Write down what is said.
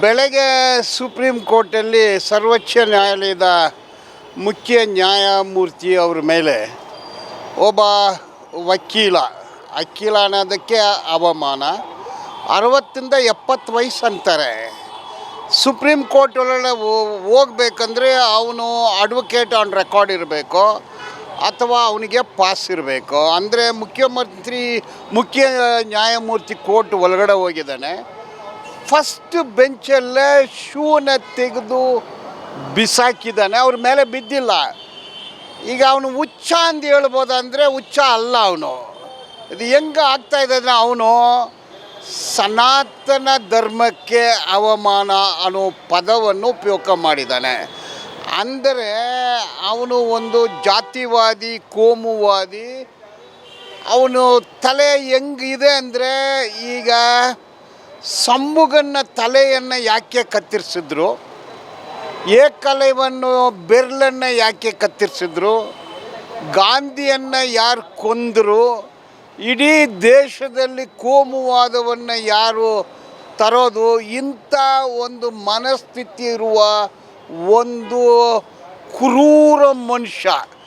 ಬೆಳಗ್ಗೆ ಸುಪ್ರೀಂ ಕೋರ್ಟಲ್ಲಿ ಸರ್ವೋಚ್ಚ ನ್ಯಾಯಾಲಯದ ಮುಖ್ಯ ನ್ಯಾಯಮೂರ್ತಿ ಅವ್ರ ಮೇಲೆ ಒಬ್ಬ ವಕೀಲ ಅನ್ನೋದಕ್ಕೆ ಅವಮಾನ. 60-70 ವಯಸ್ಸು ಅಂತಾರೆ. ಸುಪ್ರೀಂ ಕೋರ್ಟ್ ಒಳಗಡೆ ಹೋಗ್ಬೇಕಂದ್ರೆ ಅವನು ಅಡ್ವೊಕೇಟ್ ಆನ್ ರೆಕಾರ್ಡ್ ಇರಬೇಕು ಅಥವಾ ಅವನಿಗೆ ಪಾಸ್ ಇರಬೇಕು. ಅಂದರೆ ಮುಖ್ಯ ನ್ಯಾಯಮೂರ್ತಿ ಕೋರ್ಟ್ ಒಳಗಡೆ ಹೋಗಿದ್ದಾನೆ. ಫಸ್ಟ್ ಬೆಂಚಲ್ಲೇ ಶೂನ ತೆಗೆದು ಬಿಸಾಕಿದ್ದಾನೆ. ಅವ್ರ ಮೇಲೆ ಬಿದ್ದಿಲ್ಲ. ಈಗ ಅವನು ಹುಚ್ಚ ಅಂತ ಹೇಳ್ಬೋದು, ಅಂದರೆ ಹುಚ್ಚ ಅಲ್ಲ ಅವನು. ಇದು ಹೆಂಗೆ ಆಗ್ತಾಯಿದೆ ಅಂದರೆ ಅವನು ಸನಾತನ ಧರ್ಮಕ್ಕೆ ಅವಮಾನ ಅನ್ನೋ ಪದವನ್ನು ಉಪಯೋಗ ಮಾಡಿದ್ದಾನೆ. ಅಂದರೆ ಅವನು ಒಂದು ಜಾತಿವಾದಿ, ಕೋಮುವಾದಿ. ಅವನು ತಲೆ ಹೆಂಗಿದೆ ಅಂದರೆ, ಈಗ ಸಂಬುಗನ್ನ ತಲೆಯನ್ನು ಯಾಕೆ ಕತ್ತರಿಸಿದ್ರು, ಏಕಲವ್ಯನ ಬೆರಳನ್ನು ಯಾಕೆ ಕತ್ತರಿಸಿದ್ರು, ಗಾಂಧಿಯನ್ನು ಯಾರು ಕೊಂದರು, ಇಡೀ ದೇಶದಲ್ಲಿ ಕೋಮುವಾದವನ್ನು ಯಾರು ತರೋದು, ಇಂಥ ಒಂದು ಮನಸ್ಥಿತಿ ಇರುವ ಒಂದು ಕ್ರೂರ ಮನುಷ್ಯ.